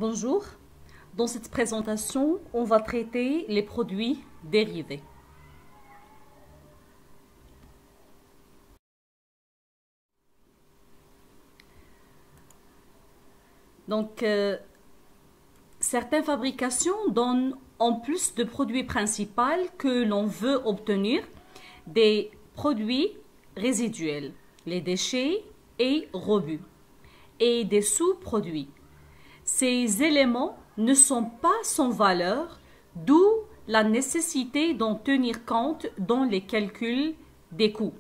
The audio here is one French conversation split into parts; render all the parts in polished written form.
Bonjour, dans cette présentation, on va traiter les produits dérivés. Donc, certaines fabrications donnent en plus de produits principaux que l'on veut obtenir des produits résiduels, les déchets et rebuts, et des sous-produits. Ces éléments ne sont pas sans valeur, d'où la nécessité d'en tenir compte dans les calculs des coûts.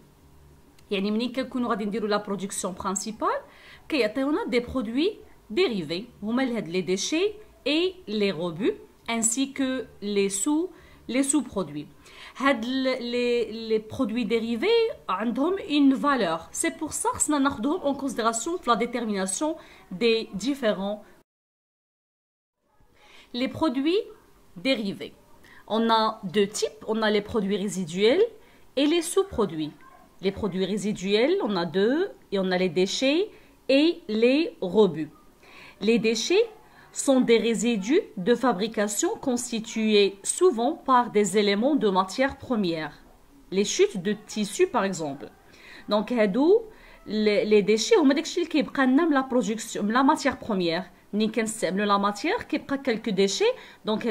يعني منين كنكونوا غادي نديروا la production principale كيعطيونا des produits dérivés هما les déchets et les rebuts ainsi que les sous-produits. Les produits dérivés ont une valeur. C'est pour ça que nous avons en considération la détermination des différents. Les produits dérivés. On a deux types. On a les produits résiduels et les sous-produits. Les produits résiduels, on a deux, et on a les déchets et les rebuts. Les déchets sont des résidus de fabrication constitués souvent par des éléments de matière première. Les chutes de tissu, par exemple. Donc, les déchets, on met la production, la matière première. La matière qui a quelques déchets, donc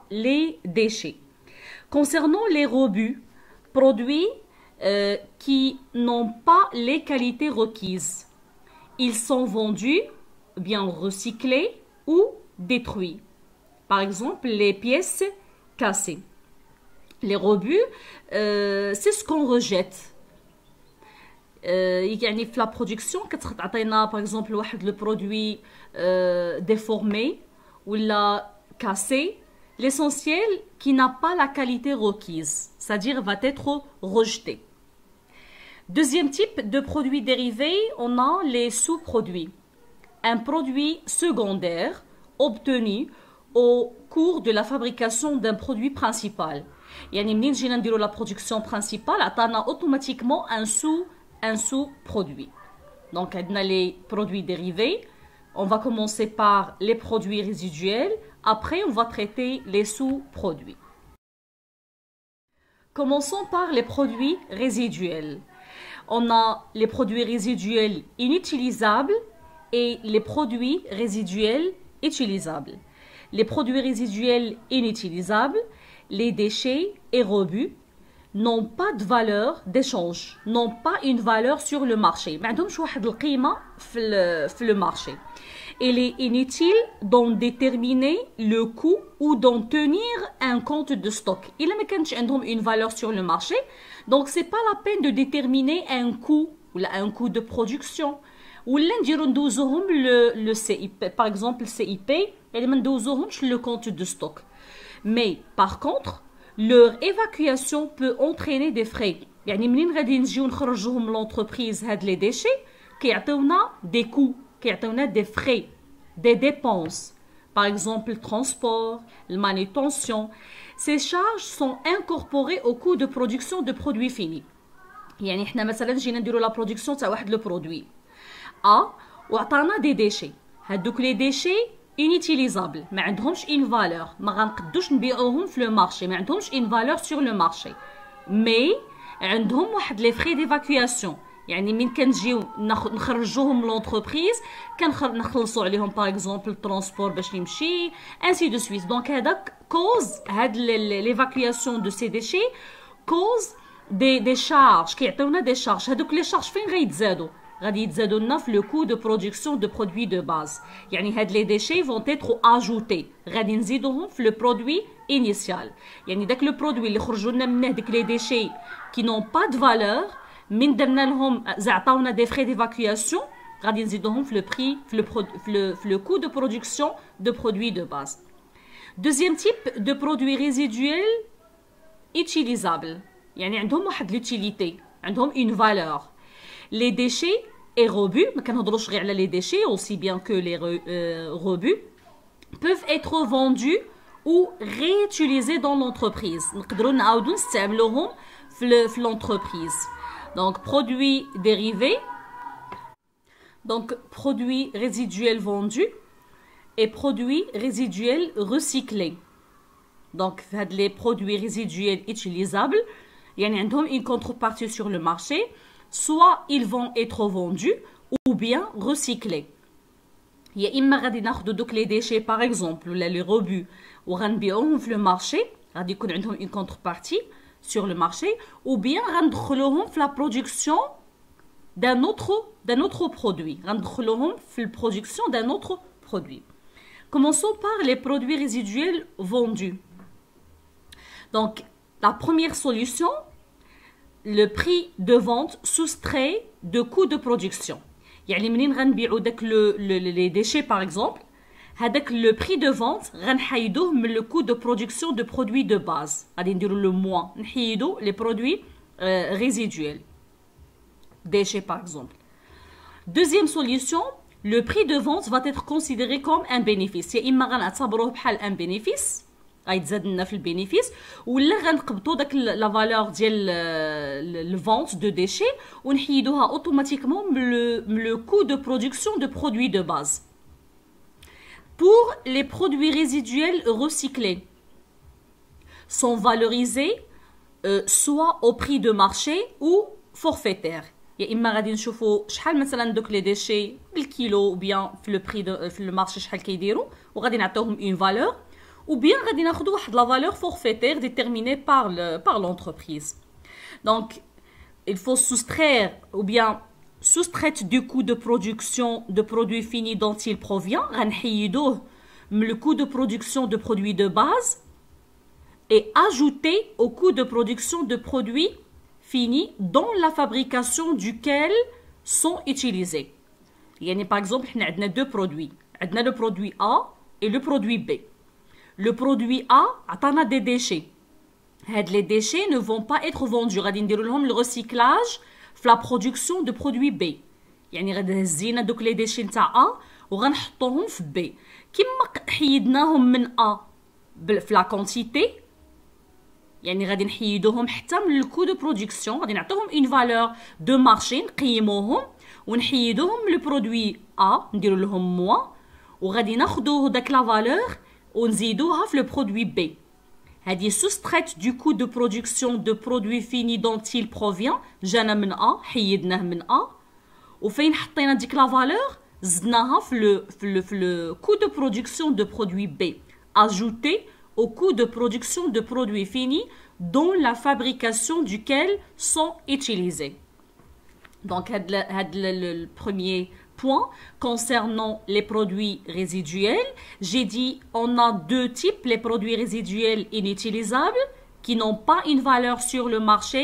les déchets. Concernant les rebuts, produits qui n'ont pas les qualités requises, ils sont vendus, bien recyclés ou détruits. Par exemple, les pièces cassées. Les rebuts, c'est ce qu'on rejette. يعني في la production كتعطينا par exemple le produit déformé ou la cassé, l'essentiel qui n'a pas la qualité requise, c'est-à-dire va être rejeté. Deuxième type de produits dérivés, on a les sous-produits. Un produit secondaire obtenu au cours de la fabrication d'un produit principal. يعني منين جينا نديرو la production principale عطانا automatiquement un sous-produit. Donc, on a les produits dérivés. On va commencer par les produits résiduels. Après, on va traiter les sous-produits. Commençons par les produits résiduels. On a les produits résiduels inutilisables et les produits résiduels utilisables. Les produits résiduels inutilisables, les déchets et rebuts, n'ont pas de valeur d'échange, n'ont pas une valeur sur le marché. ما عندهمش واحد القيمة في le marché. Il est inutile d'en déterminer le coût ou d'en tenir un compte de stock. Il ما كانش عندهم une valeur sur le marché, donc c'est pas la peine de déterminer un coût ou un coût de production. ولا نديرو ندوزوهم le CIP, par exemple le CIP, يعني ما ندوزوهمش le compte de stock. Mais par contre, leur évacuation peut entraîner des frais. يعني منين غادي نجيو نخرجوهم l'entreprise هاد les déchets كيعطيونا des coûts, كيعطيونا des frais, des dépenses. Par exemple, le transport, la manutention. Ces charges sont incorporées au coût de production de produits finis. يعني احنا مثلا جينا نديرو la production تاع واحد le produit A وعطانا des déchets. هادوك les déchets inutilisables, ما عندهمش une valeur, ما غنقدوش نبيعوهم في le marché, ما عندهمش une valeur sur le marché. Mais عندهم واحد les frais d'évacuation, يعني من كنجيو نخرجوهم l'entreprise كنخلصوا عليهم par exemple transport باش يمشي ainsi de suite. Donc هذاك cause هاد l'évacuation de ces déchets cause des charges كيعطيونا des charges. هذوك les charges فين غيتزادوا؟ غادي يتزادوا لنا في لو كو دو برودكسيون دو برودوي دو باز. يعني هاد لي ديشي فون تيتر اجوتي غادي نزيدوهم في لو برودوي انيسيال. يعني داك لو برودوي اللي خرجوا لنا منه ديك لي ديشي كي نون با دو فالور من درنا لهم عطاونا دي فري ديفاكياسيون غادي نزيدوهم في لو بري في لو كو دو برودكسيون دو برودوي دو باز. دوزيام تيب دو برودوي ريزيدويل utilisables. يعني عندهم واحد لوتيليتي, عندهم اون فالور. Les déchets et rebuts, les déchets aussi bien que les rebuts, peuvent être vendus ou réutilisés dans l'entreprise. Donc, produits dérivés, donc produits résiduels vendus, et produits résiduels recyclés. Donc, les produits résiduels utilisables, il y a une contrepartie sur le marché, soit ils vont être vendus ou bien recyclés. Il y a les déchets par exemple, ou les rebuts, ou غنبيعوهم في le marché, غادي يكون عندهم une contrepartie sur le marché, ou bien غندخلوهم في la production d'un autre produit. غندخلوهم في la production d'un autre produit. Commençons par les produits résiduels vendus. Donc, la première solution, le prix de vente soustrait de coûts de production. يعني منين غنبيعو داك les déchets par exemple, هذاك le prix de vente غنحيدوه من le coût de production de produits de base. غادي نديرو le moins, نحيدو les produits résiduels. Déchets par exemple. Deuxième solution, le prix de vente va être considéré comme un bénéfice. يا إما غنعتبروه بحال un bénéfice, غيتزاد لنا في البينيفيس, ولا غنقبطوا داك لا فالور ديال الفونت دو ديشي ونحيدوها اوتوماتيكمون من لو coût de production de produits de base. Pour les produits résiduels recyclés, sont valorisés soit au prix de marché ou forfaitaire. يا اما غادي نشوفوا شحال مثلا دوك لي ديشي بالكيلو ou bien في le prix في المارشي شحال كيديروا وغادي نعطيوهم une valeur, ou bien غادي ناخذوا واحد la valeur forfaitaire déterminée par l'entreprise. Donc il faut soustraire ou bien soustraite du coût de production de produits finis dont il provient, غنحيدوه من le coût de production de produits de base et ajouter au coût de production de produits finis dont la fabrication duquel sont utilisés. يعني par exemple حنا عندنا deux produits, عندنا le produit A et le produit B. Le produit A عطانا des déchets. هاد les déchets ne vont pas être vendus, غادي نديرو لهم le recyclage في la production de produit B. يعني غادي هزينا دوك les déchets نتاع A وغنحطوهم في B. كيما حيدناهم من A في la quantité, يعني غادي نحيدوهم حتى من الكو دو برودكسيون, غادي نعطيوهم اون فالور دو مارشي نقيموهم ونحيدوهم من البرودوي ا نديرو لهم موا, وغادي ناخذوا داك لا فالور ونزيدوها في لو برودوي بي. هذه soustraite du coût de production de produits finis dont il provient, جانا من ا حيدناه من ا, وفين حطينا ديك لا فالور زدناها في لو coût de production de produit B ajouté au coût de production de produits finis dont la fabrication duquel sont utilisés. Donc, le premier point concernant les produits résiduels, j'ai dit on a deux types, les produits résiduels inutilisables qui n'ont pas une valeur sur le marché,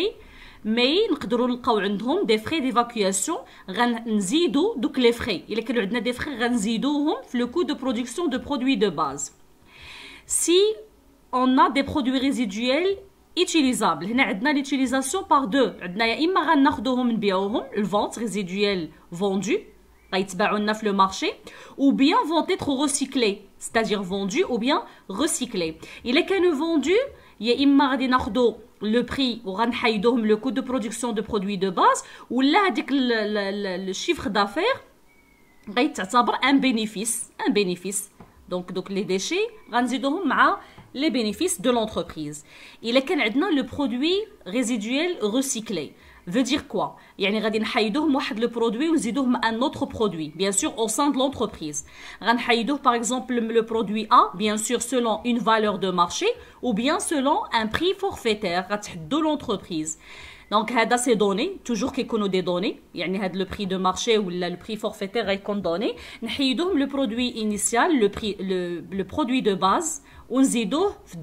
mais نقدروا نلقاو عندهم des frais d'évacuation, غنزيدوا دوك les frais. إلا كانوا عندنا des frais غنزيدوهم في le coût de production de produits de base. Si on a des produits résiduels utilisables, هنا عندنا l'utilisation par deux, عندنا يا إما غناخدوهم نبيعوهم, le vente résiduel vendu, غيتباعوا لنا في le marché, ou bien vont être recyclés, c'est-à-dire vendus ou bien recyclés. إلا كانوا vendus, يا إما غادي ناخدو le prix وغنحيدوهم le coût de production de produits de base, ولا هذيك le chiffre d'affaires غيتعتبر un bénéfice. Donc les déchets غنزيدوهم مع les bénéfices de l'entreprise. Il est عندنا le produit résiduel recyclé. Veut dire quoi? يعني غادي نحيدوهم واحد le produit ونزيدوهم un autre produit, bien sûr au sein de l'entreprise. غنحيدوه par exemple le produit A, bien sûr selon une valeur de marché ou bien selon un prix forfaitaire غتحدو l'entreprise. Donc هذا c'est donné, toujours كيكونوا des données, يعني هذا le prix de marché ou le prix forfaitaire غيكون donné. نحيدوهم le produit initial, le produit de base ونزيدوه في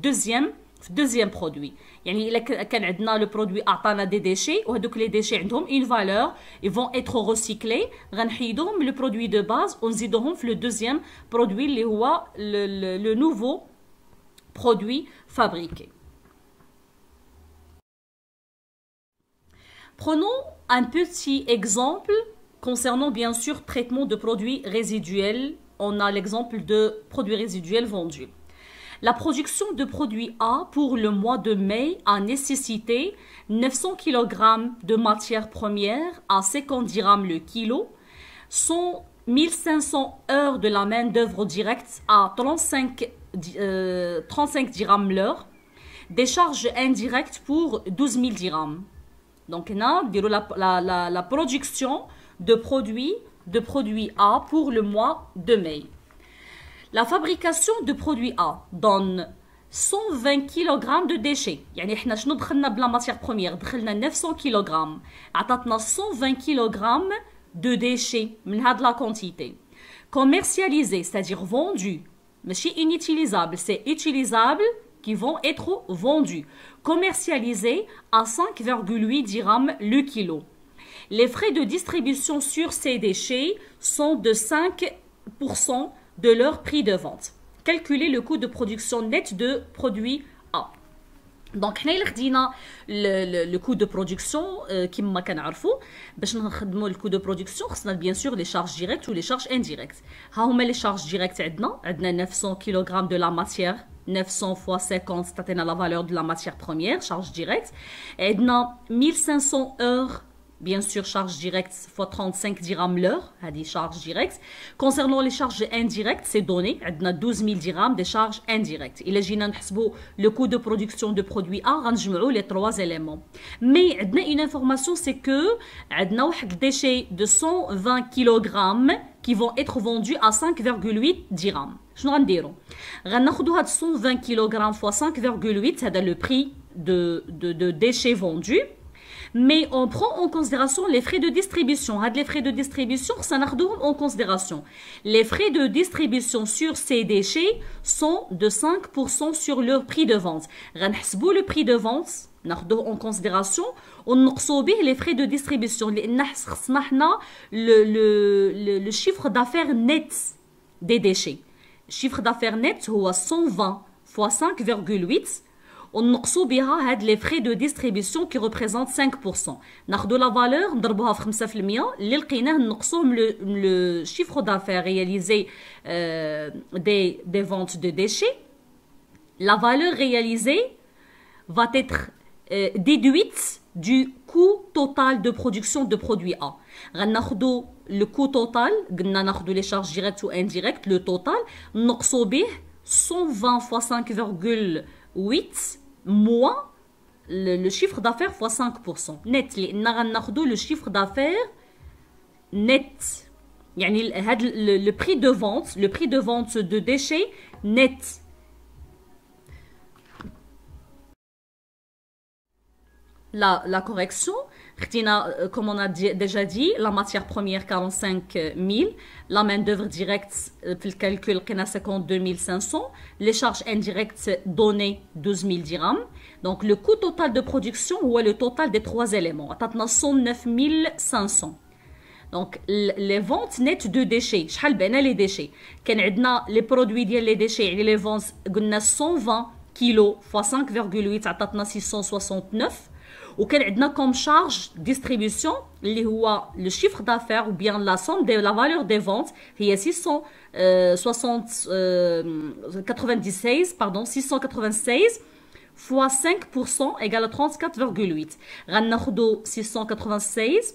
deuxième produit. يعني إلا كان عندنا le produit عطانا des déchets وهذوك les déchets عندهم une valeur, ils vont être recyclés, غنحيدوهم le produit de base ونزيدوهم في le deuxième produit اللي هو le nouveau produit fabriqué. Prenons un petit exemple concernant bien sûr traitement de produits résiduels. On a l'exemple de produits résiduels vendus. La production de produit A pour le mois de mai a nécessité 900 kg de matières premières à 50 dirhams le kilo, 100 1500 heures de la main-d'œuvre directe à 35 dirhams l'heure. Des charges indirectes pour 12 000 dirhams. Donc, on a la production de produits A pour le mois de mai. La fabrication de produit A donne 120 kg de déchets. يعني احنا شنو دخلنا بلا ماتيير بروميير؟ دخلنا 900 kg. عطاتنا 120 kg de déchets من هاد la quantité. Commercialisé, c'est-à-dire vendu. ماشي inutilisable, c'est utilisable qui vont être vendus. Commercialisés à 5,8 dirhams le kilo. Les frais de distribution sur ces déchets sont de 5% de leur prix de vente. Calculer le coût de production net de produit A. Donc, nous avons le coût de production qui m'a كنعرفوا باش نخدموا le coût de production خصنا bien sûr les charges directes ou les charges indirectes. ها هما les charges directes عندنا 900 kg de la matière 900 fois 50 تعطينا la valeur de la matière première charge directe. عندنا 1500 heures bien sûr charge directe fois 35 dirhams l'heure, هذه charge directe. Concernant les charges indirectes, c'est donné, عندنا 12 000 dirhams des charges indirectes. إلا جينا نحسبوا le coût de production de produit A, غنجمعوا les trois éléments. Mais عندنا une information, c'est que عندنا واحد déchet de 120 kg qui vont être vendus à 5,8 dirhams. شنو غنديروا؟ غناخذوا هاد 120 kg fois 5,8, هذا le prix de déchets vendus. Mais on prend en considération les frais de distribution. Les frais de distribution, ça n'arrive en considération. Les frais de distribution sur ces déchets sont de 5% sur leur prix de vente. غنحسبوا le prix de vente, ناخذوه en considération, ونقصوا به les frais de distribution. لأن خصنا حنا le chiffre d'affaires net des déchets. Chiffre d'affaires net هو 120 fois 5,8. ونقصوا بها هاد les frais de distribution qui représentent 5%. ناخذوا la valeur نضربوها في 5% اللي لقيناه نقصوه من le chiffre d'affaires réalisé des ventes de déchets. La valeur réalisée va être déduite du coût total de production de produit A. غناخذوا le coût total, قلنا ناخذوا les charges directes ou indirectes, le total نقصوا به 120 fois 5,8 moins le chiffre d'affaires fois 5%. Net, le chiffre d'affaires net. Le prix de vente de déchets net. La correction, comme on a déjà dit, la matière première 45 000, la main-d'œuvre directe, le calcul 52 500, les charges indirectes données 12 000 dirhams. Donc le coût total de production ou le total des trois éléments, 109 500. Donc les ventes nettes de déchets, شحال بعنا les déchets. كان عندنا les produits ديال les déchets, يعني les ventes قلنا 120 kg fois 5,8 عطاتنا 669. وكان عندنا comme charge distribution اللي هو le chiffre d'affaires ou bien la somme de la valeur des ventes هي 696 fois 5% égale à 34,8. غناخدو 696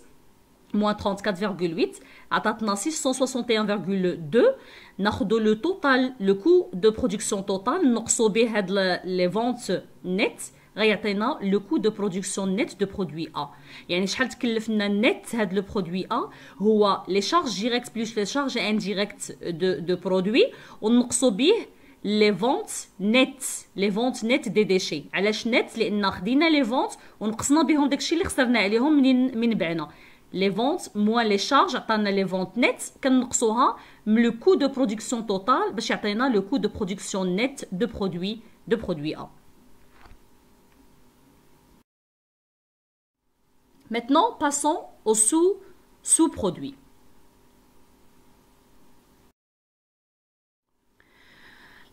moins 34,8 عطاتنا 661,2. ناخدو le total, le coût de production total نقصو به هاد les ventes nettes غيعطينا le coût de production net de produit A. يعني شحال تكلفنا net هاد le produit A هو les charges directes plus les charges indirectes de produit ونقصو به les ventes nettes des déchets. علاش net؟ لأن خدينا les ventes ونقصنا بهم داكشي اللي خسرنا عليهم من بعنا. Les ventes moins les charges عطانا les ventes nettes كنقصوها من le coût de production total باش يعطينا le coût de production net de produit A. Maintenant, passons aux sous-produits.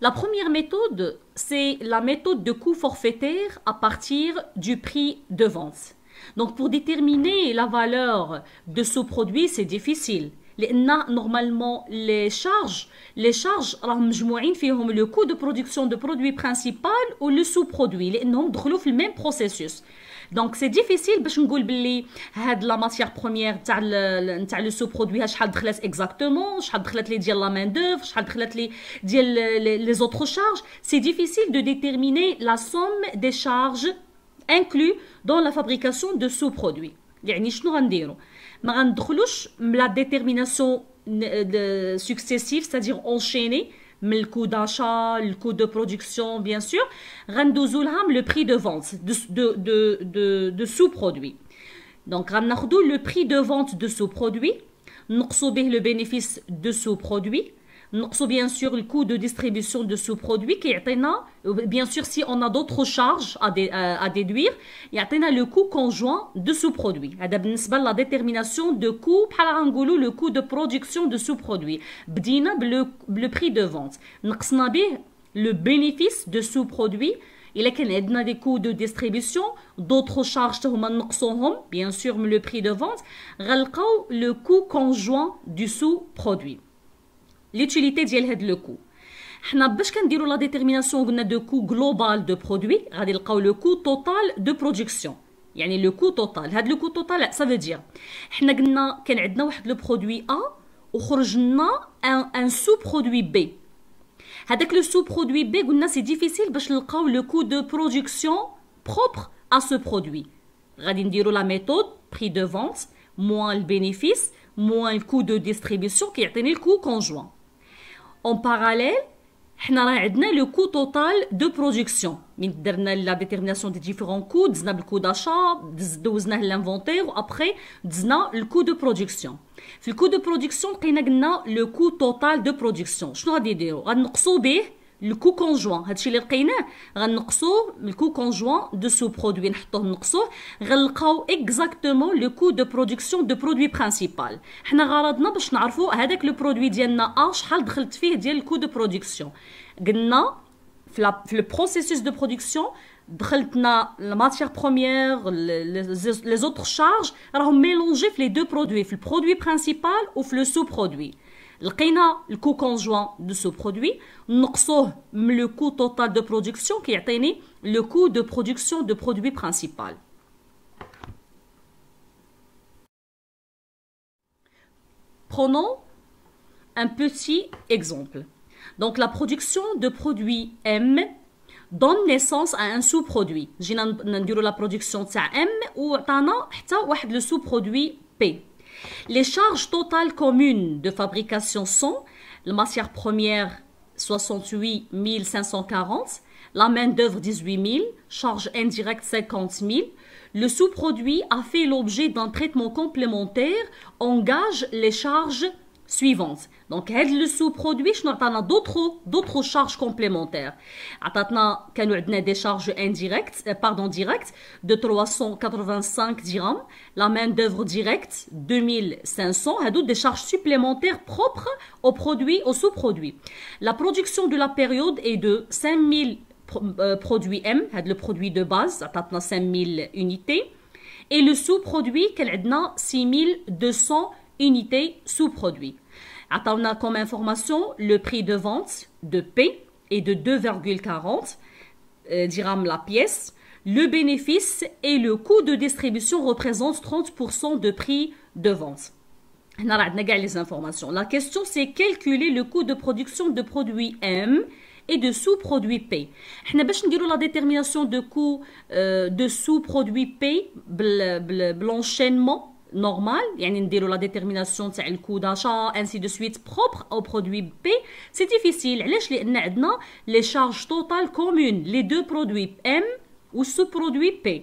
La première méthode, c'est la méthode de coût forfaitaire à partir du prix de vente. Donc, pour déterminer la valeur de sous-produit, c'est difficile. Normalement, les charges راهم مجموعين فيهم le coût de production de produit principal ou le sous-produit. لأنهم دخلوا في le même processus. دونك سي ديفيسيل باش نقول باللي هاد لا ماتيير بروميير تاع لو سو برودوي شحال دخلت اكزاكتومون، شحال دخلت لي ديال لا مان دوفر، شحال دخلت لي ديال لي زوتر شارج. سي ديفيسيل دو ديتيرميني لا سوم دي شارج inclus dans la fabrication de sous-produits. يعني شنو غنديرو؟ ما غندخلوش لا ديتيرميناسيون successive, c'est-à-dire enchaîné من le coût d'achat, le coût de production, bien sûr, غندوزو لهم le prix de vente de sous-produits. Donc غناخدو le prix de vente de sous-produits, نقصو به le bénéfice de sous-produits, نقصو bien sûr le coût de distribution de sous-produits qui يعطينا bien sûr si on a d'autres charges à déduire يعطينا le coût conjoint de sous-produits. هذا بالنسبة لا détermination de coût بحال غنقولوا le coût de production de sous-produits. بدينا le prix de vente, نقصنا به le bénéfice de sous-produits. إلا كان عندنا des coûts de distribution, d'autres charges هما نقصوهم bien sûr le prix de vente, غنلقاو le coût conjoint du sous-produit. L'utilité ديال هاد لو كو حنا باش كنديروا لا ديتيرميناسيون قلنا دو كو جلوبال دو برودوي غادي نلقاو لو كو توتال دو برودكسيون يعني لو كو توتال. هاد لو كو توتال سا فو دير حنا قلنا كان عندنا واحد لو برودوي ا وخرج لنا ان سو برودوي بي. هذاك لو سو برودوي بي قلنا سي ديفيسيل باش نلقاو لو كو دو برودكسيون بروبر ا سو برودوي. غادي نديروا لا ميثود بري دو فونت موان البينيفيس موان الكو دو ديستريبيسيون كيعطيني الكو كونجوان. En parallèle, حنا راه عندنا لو كو توتال دو برودكسيون من درنا لا ديتيرميناسيون دي ديفيرون كو دزنا بالكو داشا دوزناه لانفونتير وابخي دزنا الكو دو برودكسيون. في الكو دو برودكسيون لقينا قلنا لو كو توتال دو برودكسيون شنو غادي يديرو غنقصو به الكو كونجوان. هادشي اللي لقيناه غنقصوه من الكو كونجوان دو سو برودوي نحطوه نقصوه غنلقاو اكزاكتومون لو كو دو برودكسيون دو برودوي برينسيبال. حنا غرضنا باش نعرفوا هذاك لو برودوي ديالنا شحال دخلت فيه ديال الكو دو برودكسيون. قلنا في لو بروسيسوس دو برودكسيون دخلتنا لا ماتيير بروميير لي زوتر شارج راهم ميلونجي في لي دو برودوي في البرودوي برينسيبال وفي لو سو برودوي. لقينا الكو كونجوان دو سو برودوي نقصوه من لو كو توتال دو برودكسيون كيعطيني لو كو دو برودكسيون دو برودوي برينسيبال. Prenons un petit exemple. Donc la production de produit M donne naissance à un sous-produit. جينا نديروا la production تاع M وعطانا حتى واحد لو sous-produit P. Les charges totales communes de fabrication sont la matière première 68 540, la main-d'œuvre 18 000, charge indirecte 50 000. Le sous-produit a fait l'objet d'un traitement complémentaire, engage les charges suivantes. Donc, le sous-produit, je n'ai d'autres charges complémentaires. Nous avons des charges indirectes, directes de 385 dirhams. La main-d'œuvre directe, 2500. Nous des charges supplémentaires propres aux produits, aux sous-produits. La production de la période est de 5000 produits M, le produit de base, 5000 unités. Et le sous-produit, 6200 unités sous-produits. Attendons comme information, le prix de vente de P est de 2,40 dirhams la pièce. Le bénéfice et le coût de distribution représentent 30% de prix de vente. On a les informations. La question, c'est calculer le coût de production de produit M et de sous-produit P. On a la détermination de coût de sous-produit P, l'enchaînement normal, يعني نديرو la détermination تاع الكو d'achat ainsi de suite propre au produit P. C'est difficile علاش لان عندنا les charges totales communes les deux produits M ou sous-produit P.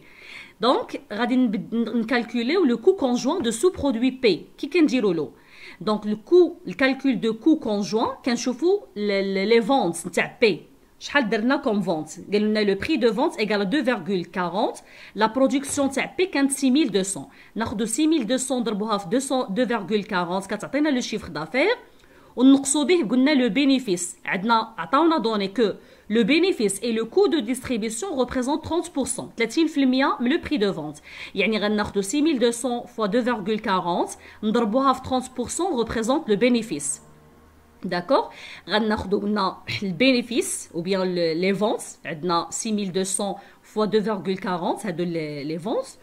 Donc غادي نكالكوليو le coût conjoint de sous-produit P كي كنديرو له. Donc le calcul de coût conjoint كنشوفوا les ventes تاع P شحال درنا comme vente. قالوا لنا le prix de vente égale à 2,40. La production تاع P كانت 6200. ناخذوا 6200 نضربوها في 2,40 كتعطينا لو chiffre d'affaires ونقصوا به قلنا le bénéfice. عندنا عطاونا دوني que le bénéfice et le coût de distribution représentent 30%. 30% من le prix de vente. يعني غناخذوا 6200 fois 2,40 نضربوها في 30% représente le bénéfice. D'accord. غناخدو قلنا البينيفيس ou bien les ventes عندنا 6200 fois 2,40 هادو les ventes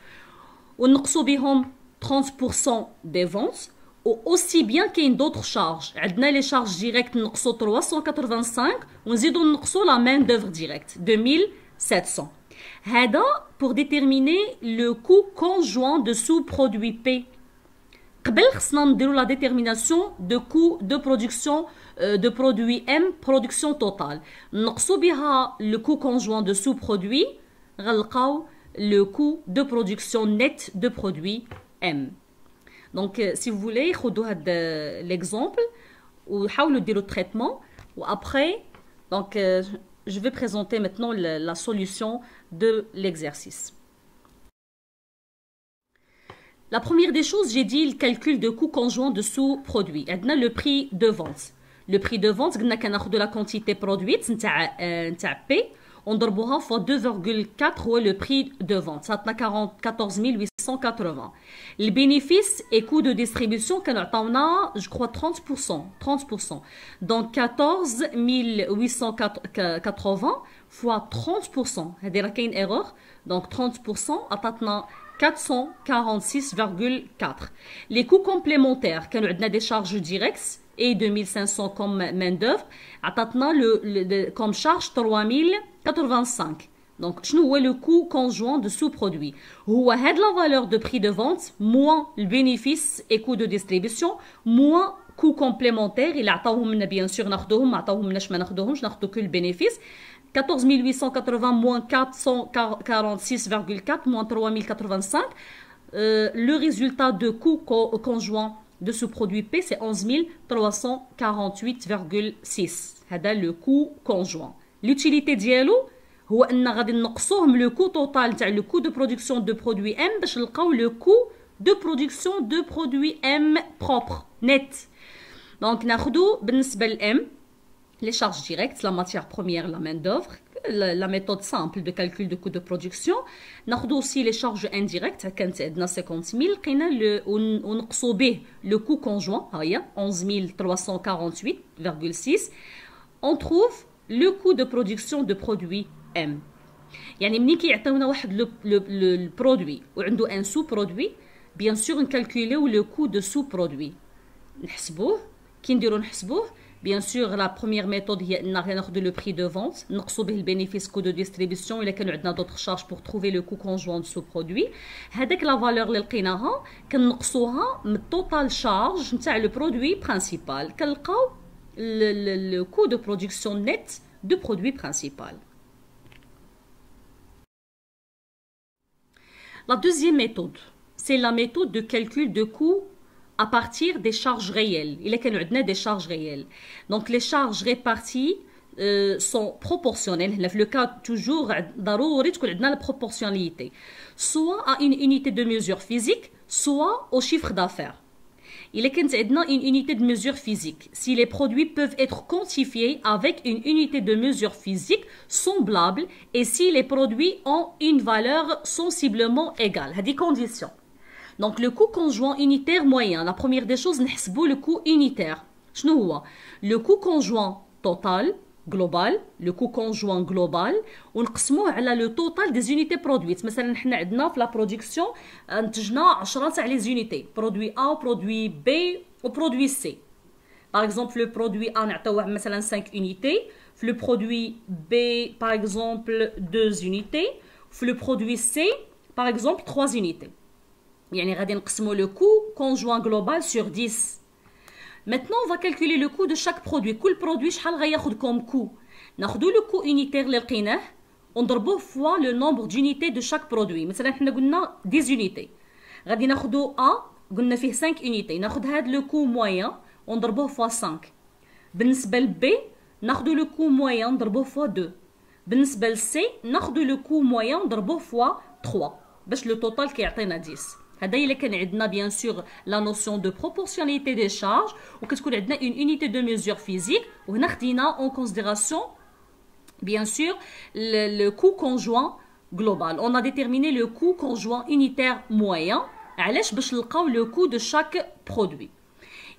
ونقصوا بهم 30% des ventes ou aussi bien كاين d'autres charges عندنا les charges directes نقصوا 385 ونزيدو نقصوا la main d'œuvre directe 2700 هذا pour déterminer le coût conjoint de sous-produit P. قبل خصنا نديرو la détermination de coût de production de produit M production totale نقصوا بها le coût conjoint de sous-produit غنلقاو le coût de production net de produit M. Donc si vous voulez خدوا هذا l'exemple وحاولوا ديروا traitement ou après donc je vais présenter maintenant la solution de l'exercice. La première des choses, j'ai dit le calcul de coût conjoint de sous-produit. On a le prix de vente. Le prix de vente, on a de la quantité produite, P, on doit fois 2,4 le prix de vente. Ça a 14 880. Le bénéfice et coût de distribution, on a, je crois, 30%. 30%. Donc 14 880 fois 30%. C'est une erreur. Donc 30%, à 446,4. Les coûts complémentaires, quand on a des charges directes et 2500 comme main-d'œuvre, comme charge 3085. Donc, je nous le coût conjoint de sous-produit. Ou la valeur de prix de vente, moins le bénéfice et coût de distribution, moins coût complémentaire. Il a bien sûr, que le bénéfice. 14 880 moins 446,4 moins 3085. Le résultat de coût conjoint de ce produit P, c'est 11 348,6. C'est le coût conjoint. L'utilité dialo, هو أن غادي نقصوهم le coût total تاع le coût de production de produit M باش نلقاو le coût de production de produit M propre net. Donc ناخذو بالنسبة ل M les charges directes, la matière première, la main d'œuvre, la méthode simple de calcul de coût de production. ناخذ aussi les charges indirectes, كانت عندنا 50 000 لقينا ونقصوا به le coût conjoint, هيا 11 348,6. On trouve le coût de production de produit M. يعني ملي كيعطيونا واحد le produit وعنده un sous-produit, bien sûr نكالكوليو le coût de sous-produit. نحسبوه كي نديرو نحسبوه. Bien sûr, la première méthode, il y a le prix de vente. Nous avons le bénéfice coût de distribution. Il y a d'autres charges pour trouver le coût conjoint de ce produit. C'est la valeur que nous avons, le total charge de le produit principal. Le coût de production net du produit principal. La deuxième méthode, c'est la méthode de calcul de coût à partir des charges réelles. Il y a des charges réelles. Donc les charges réparties sont proportionnelles. Le cas toujours, la proportionnalité. Soit à une unité de mesure physique, soit au chiffre d'affaires. Il y a une unité de mesure physique. Si les produits peuvent être quantifiés avec une unité de mesure physique semblable et si les produits ont une valeur sensiblement égale. Il y a des conditions. Donc le coût conjoint unitaire moyen, la première des choses, نحسبوا le coût unitaire. شنو هو؟ Le coût conjoint total global, le coût conjoint global ونقسموه على le total des unités produites. مثلا حنا عندنا في la production انتجنا 10 تاع les unités, produit A, produit B ou produit C. Par exemple le produit A نعطيوه مثلا 5 unités, le produit B par exemple 2 unités, le produit C par exemple 3 unités. يعني غادي نقسموا le coût conjoint global sur 10. Maintenant on va calculer le coût de chaque produit. كل produit شحال غياخذ comme coût. ناخذوا le coût unitaire اللي لقيناه ونضربوه fois le nombre d'unités de chaque produit. مثلا حنا قلنا 10 unités. غادي ناخذوا A قلنا فيه 5 unités. ناخذ هذا le coût moyen ونضربوه fois 5. بالنسبة ل B ناخذوا le coût moyen نضربوه fois 2. بالنسبة ل C ناخذوا le coût moyen نضربوه fois 3 باش le total كيعطينا 10. هذا اللي كان عندنا bien sûr la notion de proportionnalité des charges وكتكون عندنا une unité de mesure physique وهنا خدينا en considération bien sûr le coût conjoint global. On a déterminé le coût conjoint unitaire moyen علاش باش نلقاو le coût de chaque produit.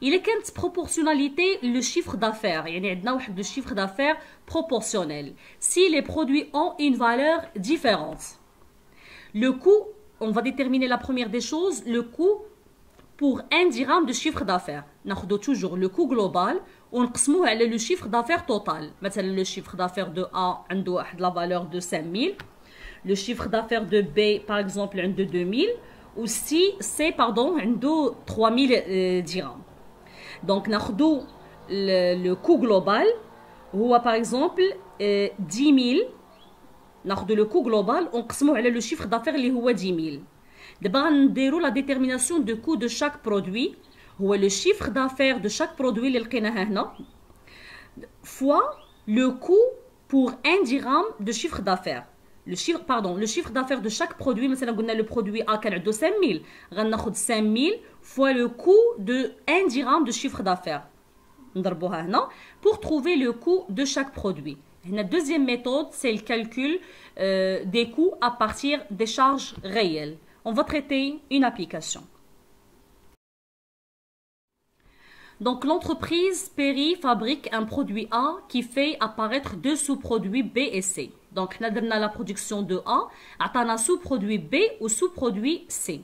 Il est كانت proportionnalité le chiffre d'affaires. يعني عندنا واحد le chiffre d'affaires proportionnel. Si les produits ont une valeur différente. Le coût, on va déterminer la première des choses, le coût pour 1 dirham de chiffre d'affaires. ناخذ toujours le coût global ونقسموه على le chiffre d'affaires total. مثلا le chiffre d'affaires de A عنده واحد la valeur de 5000. Le chiffre d'affaires de B par exemple عنده 2000 ou si C pardon عنده 3000 dirhams. Donc ناخذ le coût global هو par exemple 10000. ناخذ le coût global ونقسموه على le chiffre d'affaires اللي هو 10000. دابا نديرو la détermination de coût de chaque produit هو le chiffre d'affaires de chaque produit اللي لقيناها هنا fois le coût pour 1 dirham de chiffre d'affaires. Le chiffre d'affaires de chaque produit. مثلا قلنا le produit A كان عنده 5000 غناخذ 5000 fois le coût de 1 dirham de chiffre d'affaires. نضربوها هنا pour trouver le coût de chaque produit. La deuxième méthode, c'est le calcul des coûts à partir des charges réelles. On va traiter une application. Donc, l'entreprise Perry fabrique un produit A qui fait apparaître deux sous-produits B et C. Donc, on a la production de A, on a sous-produit B ou sous-produit C.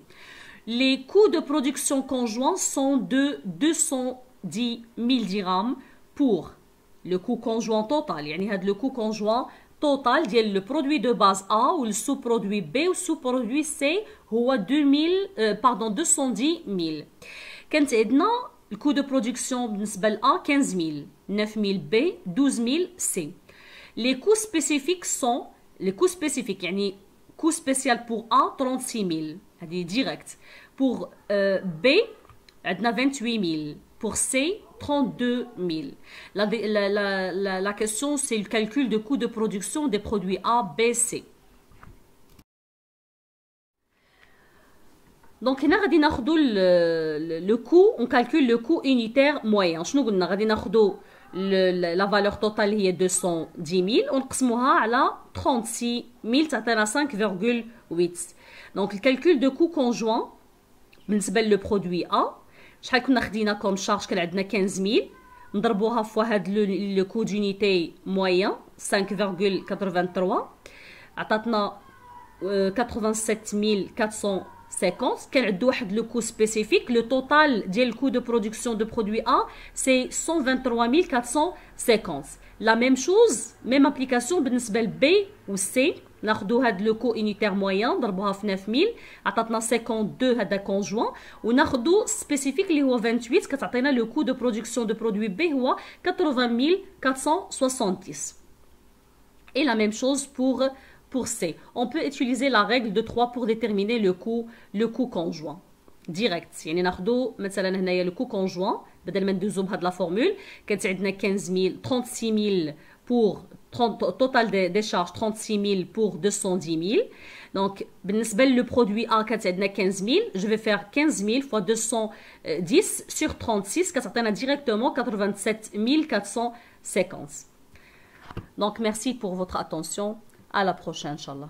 Les coûts de production conjoints sont de 210 000 dirhams pour le coût conjoint total. يعني هذا le coût conjoint total ديال le produit de base A ou le sous-produit B ou sous-produit C هو 210 000. كانت عندنا le coût de production بالنسبة ل A 15 000, 9 000 B, 12 000 C. Les coûts spécifiques sont les coûts spécifiques يعني coût spécial pour A 36 000 هذه direct. Pour B عندنا 28 000. Pour C 32 000. La question, c'est le calcul de coût de production des produits A, B, C. Donc, هنا غادي ناخدو le coût, on calcule le coût unitaire moyen. شنو قلنا غادي ناخدو la valeur totale هي 210 000 ونقسموها على 36 000 تعطينا 5,8. Donc, le calcul de coût conjoint بالنسبة le produit A شحال كنا خدينا كوم شارج كان عندنا 15000 نضربوها فوا هاد لو كو دونيتي موين 5,83 عطاتنا 87450 كان عنده واحد لو كو سبيسيفيك لو توتال ديال الكو دو برودكسيون دو برودوي A سي 123450. لا ميم شوز ميم ابليكاسيون بالنسبه ل B و C ناخدو هاد لو كو يونيتير موين نضربوها في 9000 عطاتنا 52 هذا كونجوان وناخدو سبيسيفيك اللي هو 28 كتعطينا لو كو دو برودكسيون دو برودوي B هو 80470. Et la même chose pour C. On peut utiliser la règle de 3 pour déterminer le coût conjoint. Direct. يعني ناخدو مثلا هنايا le coût conjoint بدل ما ندوزو بهاد لا فورمول كانت عندنا 15000 pour total des charges 36 000 pour 210 000. Donc, بالنسبة le produit A كانت عندنا 15000 je vais faire 15000 fois 210 sur 36 كتعطينا directement 87 450. Donc, merci pour votre attention. À la prochaine, Inch'Allah.